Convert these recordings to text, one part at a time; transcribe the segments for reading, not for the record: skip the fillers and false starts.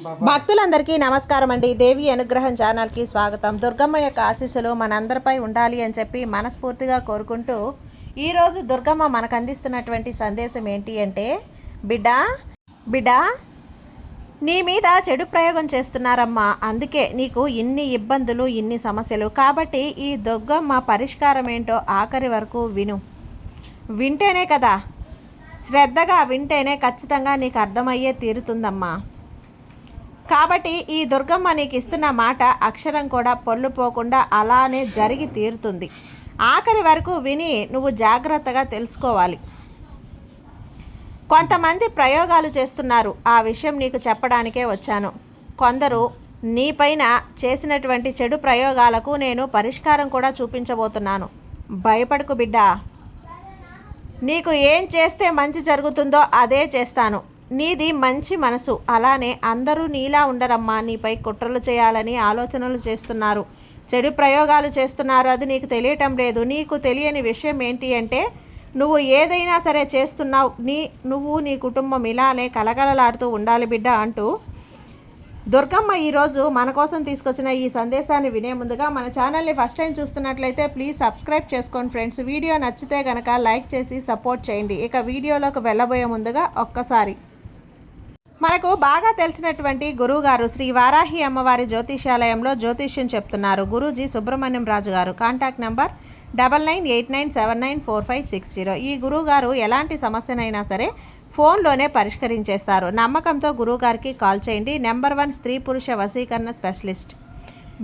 భక్తులందరికీ నమస్కారం అండి. దేవి అనుగ్రహం ఛానల్కి స్వాగతం. దుర్గమ్మ యొక్క ఆశీస్సులు మనందరిపై ఉండాలి అని చెప్పి మనస్ఫూర్తిగా కోరుకుంటూ ఈరోజు దుర్గమ్మ మనకు అందిస్తున్నటువంటి సందేశం ఏంటి అంటే, బిడ్డ నీ మీద చెడు ప్రయోగం చేస్తున్నారమ్మా, అందుకే నీకు ఇన్ని ఇబ్బందులు, ఇన్ని సమస్యలు. కాబట్టి ఈ దుర్గమ్మ పరిష్కారం ఏంటో ఆఖరి వరకు వింటేనే కదా, శ్రద్ధగా వింటేనే ఖచ్చితంగా నీకు అర్థమయ్యే తీరుతుందమ్మా. కాబట్టి ఈ దుర్గమ్మ నీకు ఇస్తున్న మాట అక్షరం కూడా పొల్లు పోకుండా అలానే జరిగి తీరుతుంది. ఆఖరి వరకు విని నువ్వు జాగ్రత్తగా తెలుసుకోవాలి. కొంతమంది ప్రయోగాలు చేస్తున్నారు, ఆ విషయం నీకు చెప్పడానికే వచ్చాను. కొందరు నీపైన చేసినటువంటి చెడు ప్రయోగాలకు నేను పరిష్కారం కూడా చూపించబోతున్నాను. భయపడకు బిడ్డ, నీకు ఏం చేస్తే మంచి జరుగుతుందో అదే చేస్తాను. నీది మంచి మనసు, అలానే అందరూ నీలా ఉండరమ్మా. నీపై కుట్రలు చేయాలని ఆలోచనలు చేస్తున్నారు, చెడు ప్రయోగాలు చేస్తున్నారు. అది నీకు తెలియటం లేదు. నీకు తెలియని విషయం ఏంటి అంటే, నువ్వు ఏదైనా సరే చేస్తున్నావు, నువ్వు నీ కుటుంబం ఇలానే కలకలలాడుతూ ఉండాలి బిడ్డ అంటూ దుర్గమ్మ ఈరోజు మన కోసం తీసుకొచ్చిన ఈ సందేశాన్ని వినే ముందుగా మన ఛానల్ని ఫస్ట్ టైం చూస్తున్నట్లయితే ప్లీజ్ సబ్స్క్రైబ్ చేసుకోండి ఫ్రెండ్స్. వీడియో నచ్చితే కనుక లైక్ చేసి సపోర్ట్ చేయండి. ఇక వీడియోలోకి వెళ్ళబోయే ముందుగా ఒక్కసారి మనకు బాగా తెలిసినటువంటి గురువుగారు శ్రీ వారాహి అమ్మవారి జ్యోతిష్యాలయంలో జ్యోతిష్యం చెప్తున్నారు. గురూజీ సుబ్రహ్మణ్యం రాజు గారు. Contact number 9989794560. ఈ గురువుగారు ఎలాంటి సమస్యనైనా సరే ఫోన్లోనే పరిష్కరించేస్తారు. నమ్మకంతో గురువుగారికి కాల్ చేయండి. నెంబర్ 1 స్త్రీ పురుష వశీకరణ స్పెషలిస్ట్.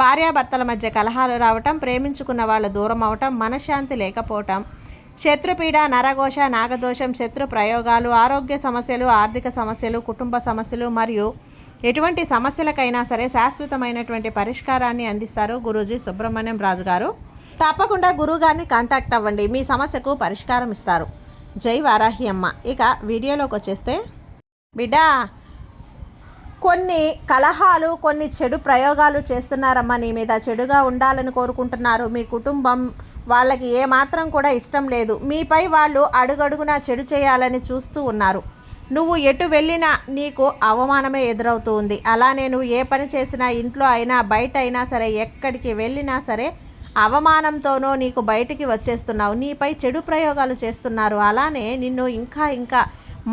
భార్యాభర్తల మధ్య కలహాలు రావటం, ప్రేమించుకున్న వాళ్ళు దూరం అవటం, మనశ్శాంతి లేకపోవటం, శత్రుపీడ, నరఘోష, నాగదోషం, శత్రు ప్రయోగాలు, ఆరోగ్య సమస్యలు, ఆర్థిక సమస్యలు, కుటుంబ సమస్యలు మరియు ఎటువంటి సమస్యలకైనా సరే శాశ్వతమైనటువంటి పరిష్కారాన్ని అందిస్తారు గురూజీ సుబ్రహ్మణ్యం రాజు గారు. తప్పకుండా గురువుగారిని కాంటాక్ట్ అవ్వండి, మీ సమస్యకు పరిష్కారం ఇస్తారు. జై వారాహి అమ్మ. ఇక వీడియోలోకి వచ్చేస్తే, బిడ్డా కొన్ని కలహాలు, కొన్ని చెడు ప్రయోగాలు చేస్తున్నారమ్మా నీ మీద. చెడుగా ఉండాలని కోరుకుంటున్నారు. మీ కుటుంబం వాళ్ళకి ఏమాత్రం కూడా ఇష్టం లేదు. మీపై వాళ్ళు అడుగడుగునా చెడు చేయాలని చూస్తూ ఉన్నారు. నువ్వు ఎటు వెళ్ళినా నీకు అవమానమే ఎదురవుతూ ఉంది. అలానే నువ్వు ఏ పని చేసినా, ఇంట్లో అయినా బయట అయినా సరే, ఎక్కడికి వెళ్ళినా సరే అవమానంతోనో నీకు బయటికి వచ్చేస్తున్నావు. నీపై చెడు ప్రయోగాలు చేస్తున్నారు. అలానే నిన్ను ఇంకా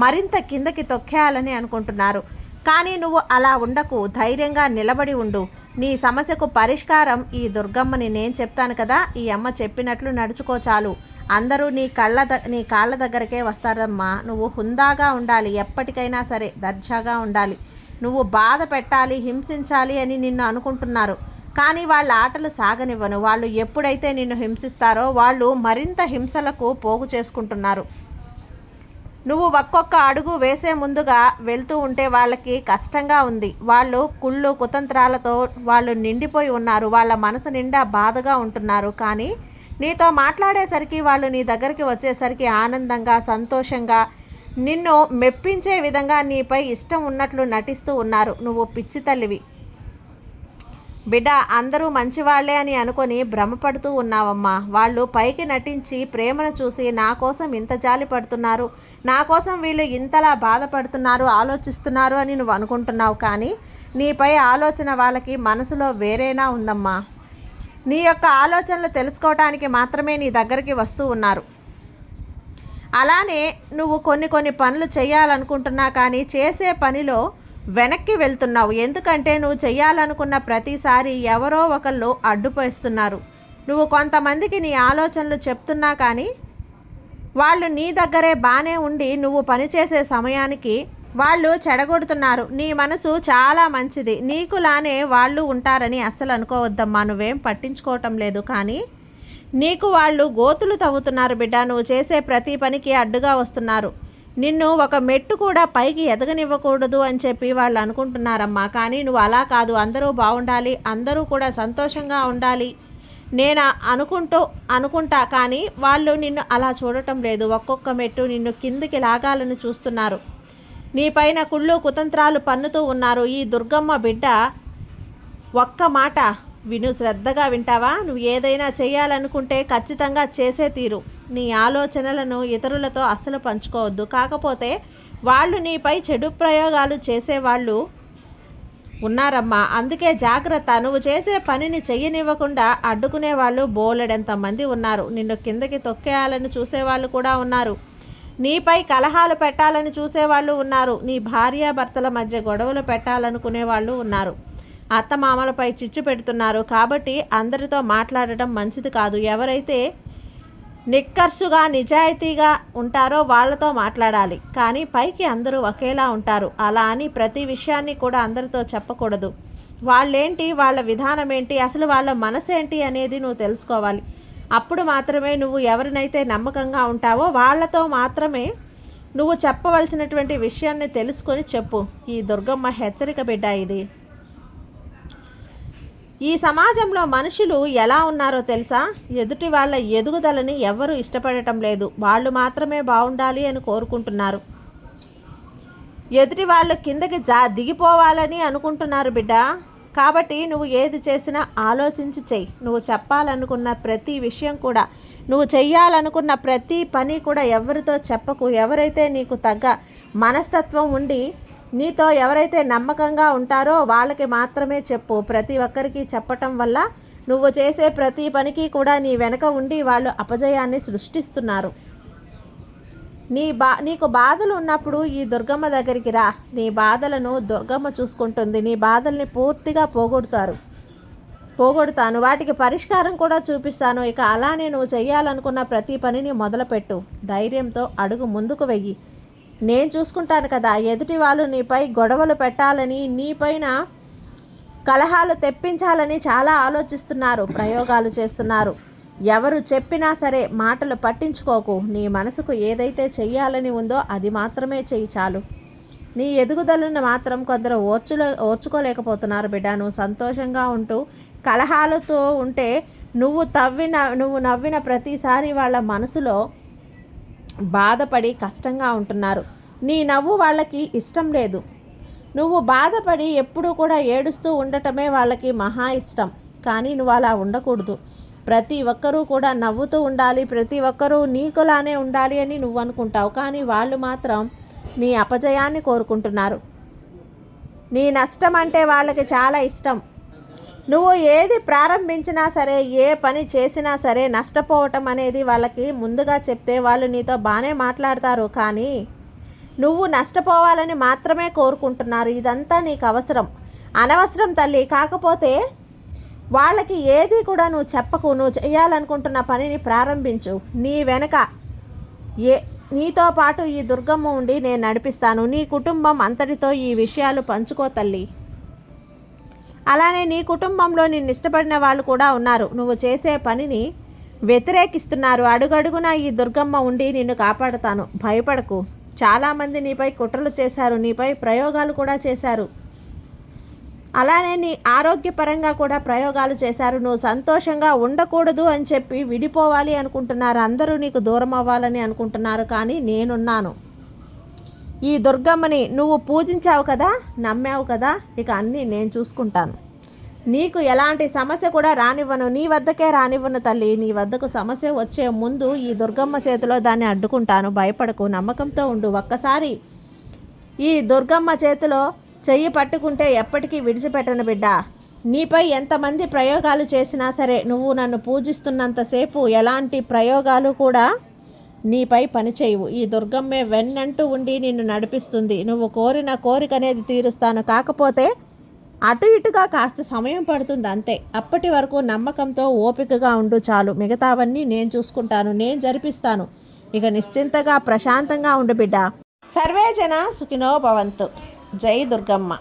మరింత కిందకి తొక్కేయాలని అనుకుంటున్నారు. కానీ నువ్వు అలా ఉండకు, ధైర్యంగా నిలబడి ఉండు. నీ సమస్యకు పరిష్కారం ఈ దుర్గమ్మని నేను చెప్తాను కదా, ఈ అమ్మ చెప్పినట్లు నడుచుకో చాలు. అందరూ నీ కాళ్ళ దగ్గరకే వస్తారమ్మా. నువ్వు హుందాగా ఉండాలి, ఎప్పటికైనా సరే దర్జాగా ఉండాలి. నువ్వు బాధ పెట్టాలి, హింసించాలి అని నిన్ను అనుకుంటున్నారు. కానీ వాళ్ళ ఆటలు సాగనివ్వను. వాళ్ళు ఎప్పుడైతే నిన్ను హింసిస్తారో వాళ్ళు మరింత హింసలకు పోగు చేసుకుంటున్నారు. నువ్వు ఒక్కొక్క అడుగు వేసే ముందుగా వెళ్తూ ఉంటే వాళ్ళకి కష్టంగా ఉంది. వాళ్ళు కుళ్ళు కుతంత్రాలతో వాళ్ళు నిండిపోయి ఉన్నారు. వాళ్ళ మనసు నిండా బాధగా ఉంటున్నారు. కానీ నీతో మాట్లాడేసరికి, వాళ్ళు నీ దగ్గరికి వచ్చేసరికి ఆనందంగా, సంతోషంగా, నిన్ను మెప్పించే విధంగా నీపై ఇష్టం ఉన్నట్లు నటిస్తూ ఉన్నారు. నువ్వు పిచ్చి తల్లివి బిడ్డ. అందరూ మంచివాళ్లే అని అనుకొని భ్రమపడుతూ ఉన్నావమ్మా. వాళ్ళు పైకి నటించి ప్రేమను చూసి నా కోసం ఇంత జాలి పడుతున్నారు, నా కోసం వీళ్ళు ఇంతలా బాధపడుతున్నారు, ఆలోచిస్తున్నారు అని నువ్వు అనుకుంటున్నావు. కానీ నీపై ఆలోచన వాళ్ళకి మనసులో వేరేనా ఉందమ్మా. నీ యొక్క ఆలోచనలు తెలుసుకోవటానికి మాత్రమే నీ దగ్గరికి వస్తూ ఉన్నారు. అలానే నువ్వు కొన్ని పనులు చేయాలనుకుంటున్నా కానీ చేసే పనిలో వెనక్కి వెళ్తున్నావు. ఎందుకంటే నువ్వు చేయాలనుకున్న ప్రతిసారి ఎవరో ఒకళ్ళు అడ్డుపేస్తున్నారు. నువ్వు కొంతమందికి నీ ఆలోచనలు చెప్తున్నా కానీ వాళ్ళు నీ దగ్గరే బాగానే ఉండి నువ్వు పనిచేసే సమయానికి వాళ్ళు చెడగొడుతున్నారు. నీ మనసు చాలా మంచిది, నీకులానే వాళ్ళు ఉంటారని అస్సలు అనుకోవద్దమ్మా. నువ్వేం పట్టించుకోవటం లేదు, కానీ నీకు వాళ్ళు గోతులు తవ్వుతున్నారు బిడ్డ. నువ్వు చేసే ప్రతి పనికి అడ్డుగా వస్తున్నారు. నిన్ను ఒక మెట్టు కూడా పైకి ఎదగనివ్వకూడదు అని చెప్పి వాళ్ళు అనుకుంటున్నారమ్మా. కానీ నువ్వు అలా కాదు. అందరూ బాగుండాలి, అందరూ కూడా సంతోషంగా ఉండాలి నేను అనుకుంటా కానీ వాళ్ళు నిన్ను అలా చూడటం లేదు. ఒక్కొక్క మెట్టు నిన్ను కిందికి లాగాలని చూస్తున్నారు. నీ పైన కుళ్ళు కుతంత్రాలు పన్నుతూ ఉన్నారు. ఈ దుర్గమ్మ బిడ్డ ఒక్క మాట విను, శ్రద్ధగా వింటావా? నువ్వు ఏదైనా చేయాలనుకుంటే ఖచ్చితంగా చేసే తీరు. నీ ఆలోచనలను ఇతరులతో అస్సలు పంచుకోవద్దు. కాకపోతే వాళ్ళు నీపై చెడు ప్రయోగాలు చేసేవాళ్ళు ఉన్నారమ్మా. అందుకే జాగ్రత్త. నువ్వు చేసే పనిని చెయ్యనివ్వకుండా అడ్డుకునే వాళ్ళు బోలెడంతమంది ఉన్నారు. నిన్ను కిందకి తొక్కేయాలని చూసేవాళ్ళు కూడా ఉన్నారు. నీపై కలహాలు పెట్టాలని చూసేవాళ్ళు ఉన్నారు. నీ భార్యాభర్తల మధ్య గొడవలు పెట్టాలనుకునే వాళ్ళు ఉన్నారు. అత్తమామలపై చిచ్చు పెడుతున్నారు. కాబట్టి అందరితో మాట్లాడటం మంచిది కాదు. ఎవరైతే నిక్కర్సుగా నిజాయితీగా ఉంటారో వాళ్ళతో మాట్లాడాలి. కానీ పైకి అందరూ ఒకేలా ఉంటారు. అలా అని ప్రతి విషయాన్ని కూడా అందరితో చెప్పకూడదు. వాళ్ళేంటి, వాళ్ళ విధానం ఏంటి, అసలు వాళ్ళ మనసేంటి అనేది నువ్వు తెలుసుకోవాలి. అప్పుడు మాత్రమే నువ్వు ఎవరినైతే నమ్మకంగా ఉంటావో వాళ్ళతో మాత్రమే నువ్వు చెప్పవలసినటువంటి విషయాన్ని తెలుసుకొని చెప్పు. ఈ దుర్గమ్మ హెచ్చరిక బిడ్డ ఇది. ఈ సమాజంలో మనుషులు ఎలా ఉన్నారో తెలుసా? ఎదుటి వాళ్ళ ఎదుగుదలని ఎవ్వరూ ఇష్టపడటం లేదు. వాళ్ళు మాత్రమే బాగుండాలి అని కోరుకుంటున్నారు. ఎదుటి వాళ్ళు కిందకి దిగిపోవాలని అనుకుంటున్నారు బిడ్డ. కాబట్టి నువ్వు ఏది చేసినా ఆలోచించి చెయ్యి. నువ్వు చెప్పాలనుకున్న ప్రతి విషయం కూడా, నువ్వు చెయ్యాలనుకున్న ప్రతి పని కూడా ఎవరితో చెప్పకు. ఎవరైతే నీకు తగ్గ మనస్తత్వం ఉండి నీతో ఎవరైతే నమ్మకంగా ఉంటారో వాళ్ళకి మాత్రమే చెప్పు. ప్రతి ఒక్కరికి చెప్పటం వల్ల నువ్వు చేసే ప్రతి పనికి కూడా నీ వెనక ఉండి వాళ్ళు అపజయాన్ని సృష్టిస్తున్నారు. నీకు బాధలు ఉన్నప్పుడు ఈ దుర్గమ్మ దగ్గరికి రా. నీ బాధలను దుర్గమ్మ చూసుకుంటుంది. నీ బాధల్ని పూర్తిగా పోగొడతాను. వాటికి పరిష్కారం కూడా చూపిస్తాను. ఇక అలానే నువ్వు చెయ్యాలనుకున్న ప్రతి పనిని మొదలుపెట్టు. ధైర్యంతో అడుగు ముందుకు వెయ్యి. నేను చూసుకుంటాను కదా. ఎదుటి వాళ్ళు నీపై గొడవలు పెట్టాలని, నీపైన కలహాలు తెప్పించాలని చాలా ఆలోచిస్తున్నారు, ప్రయోగాలు చేస్తున్నారు. ఎవరు చెప్పినా సరే మాటలు పట్టించుకోకు. నీ మనసుకు ఏదైతే చెయ్యాలని ఉందో అది మాత్రమే చెయ్యి చాలు. నీ ఎదుగుదలను మాత్రం కొందరు ఓర్చుకోలేకపోతున్నారు బిడ్డ. నువ్వు సంతోషంగా ఉంటూ కలహాలతో ఉంటే నువ్వు నవ్విన ప్రతిసారి వాళ్ళ మనసులో బాధపడి కష్టంగా ఉంటున్నారు. నీ నవ్వు వాళ్ళకి ఇష్టం లేదు. నువ్వు బాధపడి ఎప్పుడూ కూడా ఏడుస్తూ ఉండటమే వాళ్ళకి మహా ఇష్టం. కానీ నువ్వు అలా ఉండకూడదు. ప్రతి ఒక్కరూ కూడా నవ్వుతూ ఉండాలి, ప్రతి ఒక్కరూ నీకులానే ఉండాలి అని నువ్వు అనుకుంటావు. కానీ వాళ్ళు మాత్రం నీ అపజయాన్ని కోరుకుంటున్నారు. నీ నష్టం అంటే వాళ్ళకి చాలా ఇష్టం. నువ్వు ఏది ప్రారంభించినా సరే, ఏ పని చేసినా సరే నష్టపోవటం అనేది వాళ్ళకి ముందుగా చెప్తే వాళ్ళు నీతో బాగానే మాట్లాడతారు. కానీ నువ్వు నష్టపోవాలని మాత్రమే కోరుకుంటున్నారు. ఇదంతా నీకు అనవసరం తల్లి. కాకపోతే వాళ్ళకి ఏది కూడా నువ్వు చెప్పకు. నువ్వు చేయాలనుకుంటున్న పనిని ప్రారంభించు. నీ వెనక నీతో పాటు ఈ దుర్గమ్మ ఉండి నేను నడిపిస్తాను. నీ కుటుంబం అంతటితో ఈ విషయాలు పంచుకో తల్లి. అలానే నీ కుటుంబంలో నిన్ను ఇష్టపడిన వాళ్ళు కూడా ఉన్నారు. నువ్వు చేసే పనిని వ్యతిరేకిస్తున్నారు. అడుగడుగునా ఈ దుర్గమ్మ ఉండి నిన్ను కాపాడుతాను. భయపడకు. చాలామంది నీపై కుట్రలు చేశారు, నీపై ప్రయోగాలు కూడా చేశారు. అలానే నీ ఆరోగ్యపరంగా కూడా ప్రయోగాలు చేశారు. నువ్వు సంతోషంగా ఉండకూడదు అని చెప్పి విడిపోవాలి అనుకుంటున్నారు. అందరూ నీకు దూరం అవ్వాలని అనుకుంటున్నారు. కానీ నేనున్నాను. ఈ దుర్గమ్మని నువ్వు పూజించావు కదా, నమ్మావు కదా, ఇక అన్నీ నేను చూసుకుంటాను. నీకు ఎలాంటి సమస్య కూడా రానివ్వను. నీ వద్దకే రానివ్వను తల్లి. నీ వద్దకు సమస్య వచ్చే ముందు ఈ దుర్గమ్మ చేతిలో దాన్ని అడ్డుకుంటాను. భయపడకు, నమ్మకంతో ఉండు. ఒక్కసారి ఈ దుర్గమ్మ చేతిలో చెయ్యి పట్టుకుంటే ఎప్పటికీ విడిచిపెట్టను బిడ్డ. నీపై ఎంతమంది ప్రయోగాలు చేసినా సరే నువ్వు నన్ను పూజిస్తున్నంతసేపు ఎలాంటి ప్రయోగాలు కూడా నీపై పనిచేయవు. ఈ దుర్గమ్మే వెన్నంటూ ఉండి నిన్ను నడిపిస్తుంది. నువ్వు కోరిన కోరిక అనేది తీరుస్తాను. కాకపోతే అటు ఇటుగా కాస్త సమయం పడుతుంది అంతే. అప్పటి వరకు నమ్మకంతో ఓపికగా ఉండు చాలు. మిగతావన్నీ నేను చూసుకుంటాను, నేను జరిపిస్తాను. ఇక నిశ్చింతగా ప్రశాంతంగా ఉండు బిడ్డ. సర్వే జన సుఖినో భవంతు. జై దుర్గమ్మ.